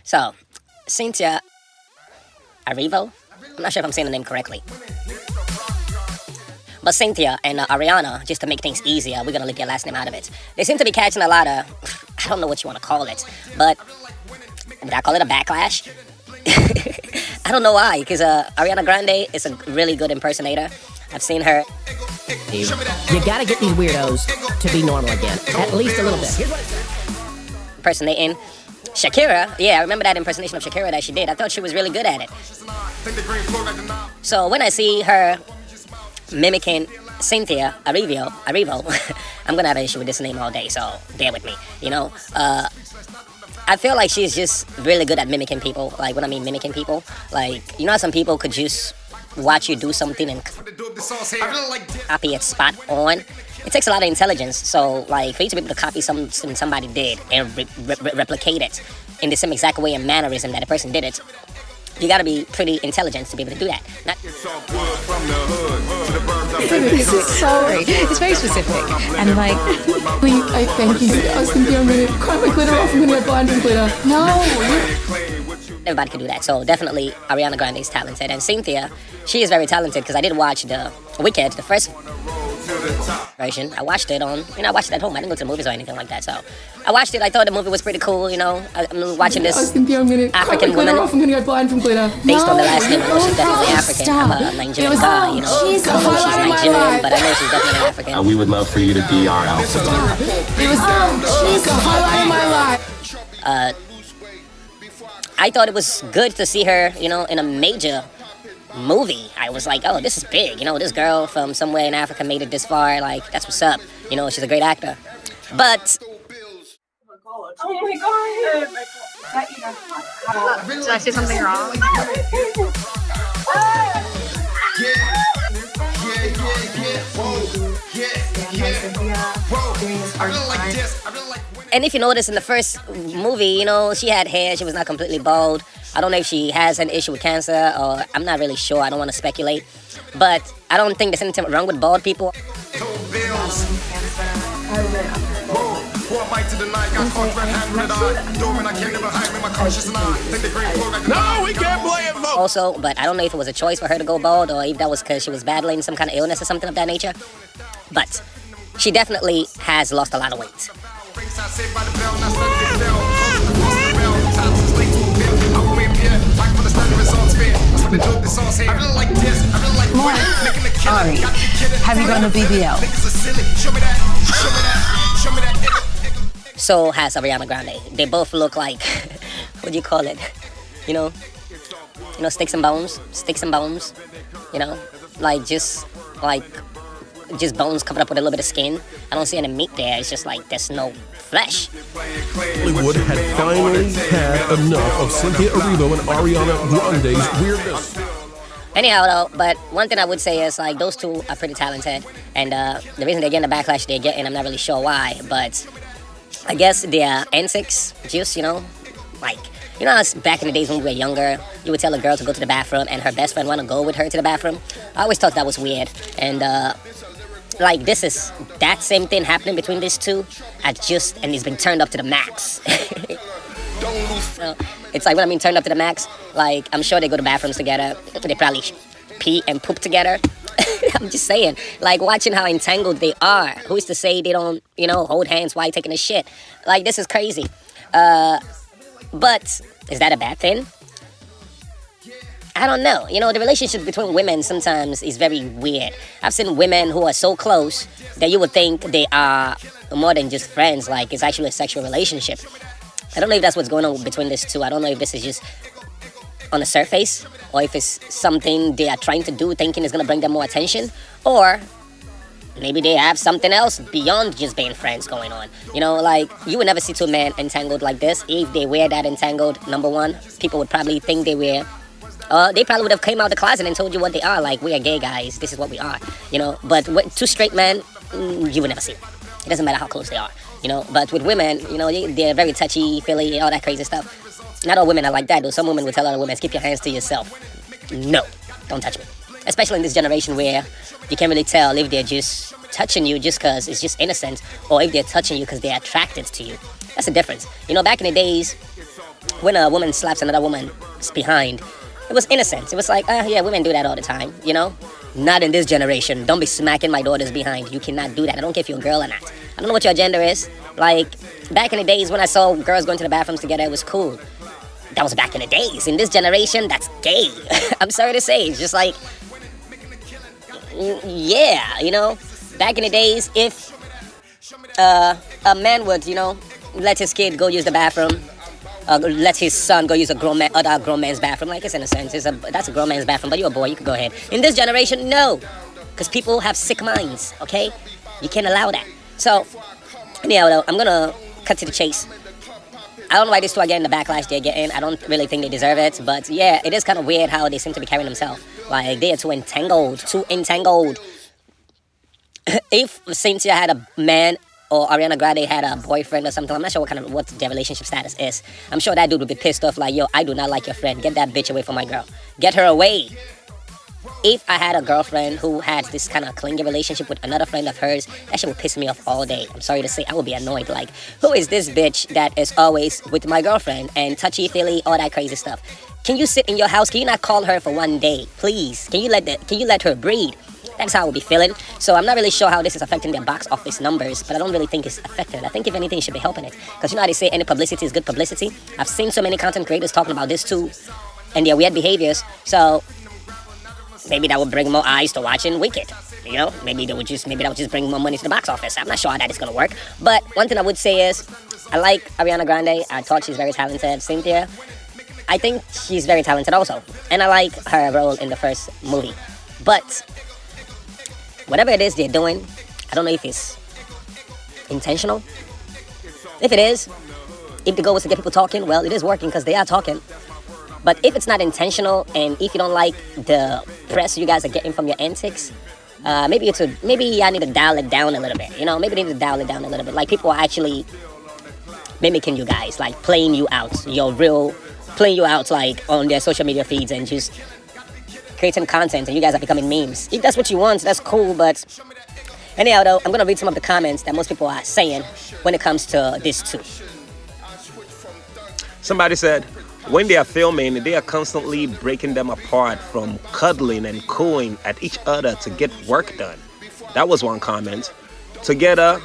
So, Cynthia Erivo? I'm not sure if I'm saying the name correctly. But Cynthia and Ariana, just to make things easier, we're gonna leave their last name out of it. They seem to be catching a lot of, I don't know what you wanna call it, but would I call it a backlash? I don't know why, because Ariana Grande is a really good impersonator. I've seen her. You gotta get these weirdos to be normal again, at least a little bit. Impersonating Shakira. Yeah, I remember that impersonation of Shakira that she did. I thought she was really good at it. So when I see her mimicking Cynthia Erivo, I'm gonna have an issue with this name all day, so bear with me. You know, I feel like she's just really good at mimicking people. Like, when I mean mimicking people, like, you know how some people could just watch you do something and copy it spot on? It takes a lot of intelligence. So, like, for you to be able to copy something somebody did and replicate it in the same exact way and mannerism that a person did it, you gotta be pretty intelligent to be able to do that. Sorry, it's very specific. And like, I thank you. I was thinking I'm gonna cry my glitter off. I'm gonna get blind from glitter. No. Everybody can do that. So definitely Ariana Grande is talented. And Cynthia, she is very talented, because I did watch the Wicked, the first version. I watched it on, I watched it at home. I didn't go to the movies or anything like that. So I watched it. I thought the movie was pretty cool, I'm watching this African woman. I'm gonna go blind from glitter. Based on the last name, I know she's definitely African. I'm a Nigerian guy, She's I don't know if she's Nigerian, but I know she's definitely African. We would love for you to be our alpha. She's the highlight of my life. I thought it was good to see her, in a major movie. I was like, oh, this is big. This girl from somewhere in Africa made it this far. Like, that's what's up. She's a great actor. But Oh my god! Did I say something wrong? and if you notice in the first movie, she had hair. She was not completely bald. I don't know if she has an issue with cancer, or I'm not really sure. I don't want to speculate. But I don't think there's anything wrong with bald people. No, we can't play it, folks. Also, but I don't know if it was a choice for her to go bald, or if that was because she was battling some kind of illness or something of that nature. But she definitely has lost a lot of weight. Ari, have you gone to BBL? So has Ariana Grande. They both look like, what do you call it? Sticks and bones. Just bones covered up with a little bit of skin. I don't see any meat there. It's just like there's no flesh. Hollywood had finally had enough of Cynthia Erivo and Ariana Grande's weirdness. Anyhow, though, but one thing I would say is, like, those two are pretty talented. And the reason they're getting the backlash they're getting, I'm not really sure why. But I guess their antics, just, how back in the days when we were younger, you would tell a girl to go to the bathroom and her best friend want to go with her to the bathroom. I always thought that was weird. And, this is that same thing happening between these two. And it's been turned up to the max. It's like, when I mean turned up to the max, like, I'm sure they go to bathrooms together. They probably pee and poop together. I'm just saying, like, watching how entangled they are. Who's to say they don't, hold hands while taking a shit? Like, this is crazy. But is that a bad thing? I don't know. The relationship between women sometimes is very weird. I've seen women who are so close that you would think they are more than just friends. Like, it's actually a sexual relationship. I don't know if that's what's going on between these two. I don't know if this is just on the surface, or if it's something they are trying to do, thinking is going to bring them more attention, or maybe they have something else beyond just being friends going on. You would never see two men entangled like this. If they were that entangled, number one, people would probably think they were. They probably would have came out of the closet and told you what they are. Like, we are gay guys. This is what we are. But with two straight men, you would never see it. It doesn't matter how close they are. But with women, they're very touchy, feely, all that crazy stuff. Not all women are like that, though. Some women would tell other women, keep your hands to yourself. No, don't touch me. Especially in this generation where you can't really tell if they're just touching you just because it's just innocent, or if they're touching you because they're attracted to you. That's the difference. Back in the days, when a woman slaps another woman's behind, it was innocent. It was like, yeah, women do that all the time, you know? Not in this generation. Don't be smacking my daughter's behind. You cannot do that. I don't care if you're a girl or not. I don't know what your gender is. Like, back in the days when I saw girls going to the bathrooms together, it was cool. That was back in the days. In this generation, that's gay. I'm sorry to say. It's just like, yeah, you know? Back in the days, if a man would, you know, let his kid go use the bathroom, let his son go use other grown man's bathroom. Like, it's in a sense, that's a grown man's bathroom, but you're a boy, you can go ahead. In this generation, no, because people have sick minds, okay? You can't allow that. So, anyhow, though, I'm gonna cut to the chase. I don't know why these two are getting the backlash they're getting. I don't really think they deserve it, but yeah, it is kind of weird how they seem to be carrying themselves. Like, they are too entangled. If Cynthia had a man, or Ariana Grande had a boyfriend or something, I'm not sure what their relationship status is. I'm sure that dude would be pissed off like, yo, I do not like your friend. Get that bitch away from my girl. Get her away. If I had a girlfriend who had this kind of clingy relationship with another friend of hers, that shit would piss me off all day. I'm sorry to say, I would be annoyed. Like, who is this bitch that is always with my girlfriend and touchy-feely, all that crazy stuff? Can you sit in your house? Can you not call her for one day, please? Can you let her breathe? That's how I would be feeling. So I'm not really sure how this is affecting their box office numbers, but I don't really think it's affecting it. I think if anything, it should be helping it. Because you know how they say any publicity is good publicity? I've seen so many content creators talking about this too, and their weird behaviors. So maybe that would bring more eyes to watching Wicked. You know, maybe that would just bring more money to the box office. I'm not sure how that is gonna work. But one thing I would say is, I like Ariana Grande. I thought she's very talented. Cynthia, I think she's very talented also, and I like her role in the first movie. But whatever it is they're doing, I don't know if it's intentional. If it is, if the goal was to get people talking, well, it is working because they are talking. But if it's not intentional, and if you don't like the press you guys are getting from your antics, maybe I need to dial it down a little bit. You know, maybe they need to dial it down a little bit. Like, people are actually mimicking you guys, like playing you out, like on their social media feeds and just creating content, and you guys are becoming memes. If that's what you want, that's cool. But anyhow, though, I'm gonna read some of the comments that most people are saying when it comes to this too. Somebody said, when they are filming, they are constantly breaking them apart, from cuddling and cooing at each other to get work done. That was one comment. Together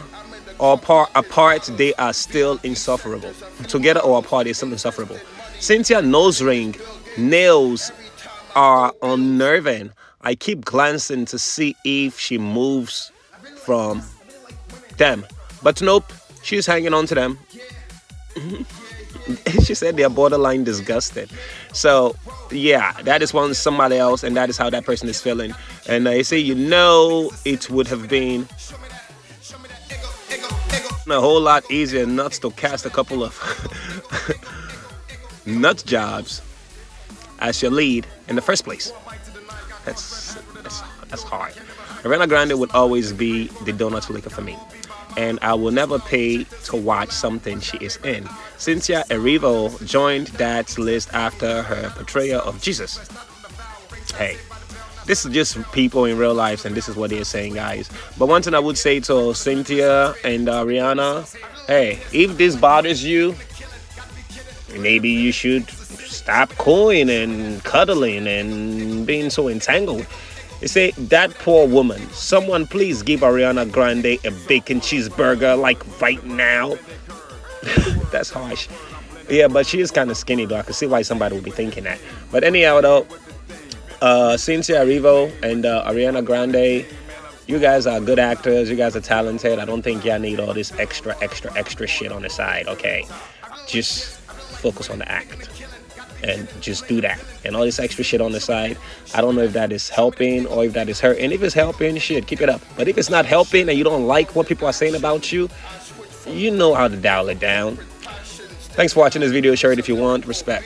or apart, they are still insufferable. Together or apart, they're still insufferable. Cynthia nose ring, nails are unnerving. I keep glancing to see if she moves from them, but nope, she's hanging on to them. She said they're borderline disgusted. So yeah, that is somebody else, and that is how that person is feeling. And I say, it would have been a whole lot easier not to cast a couple of nut jobs as your lead in the first place. That's hard. Ariana Grande would always be the donut licker for me, and I will never pay to watch something she is in. Cynthia Erivo joined that list after her portrayal of Jesus. Hey, this is just people in real life, and this is what they're saying, guys. But one thing I would say to Cynthia and Ariana, hey, if this bothers you, maybe you should stop cooing and cuddling and being so entangled. They say, that poor woman. Someone please give Ariana Grande a bacon cheeseburger, like right now. That's harsh. Yeah, but she is kind of skinny, though. I can see why somebody would be thinking that. But anyhow, though, Cynthia Erivo and Ariana Grande, you guys are good actors. You guys are talented. I don't think y'all need all this extra shit on the side, okay? Just focus on the act. And just do that. And all this extra shit on the side, I don't know if that is helping or if that is hurting. If it's helping, shit, keep it up. But if it's not helping and you don't like what people are saying about you, you know how to dial it down. Thanks for watching this video. Share it if you want. Respect.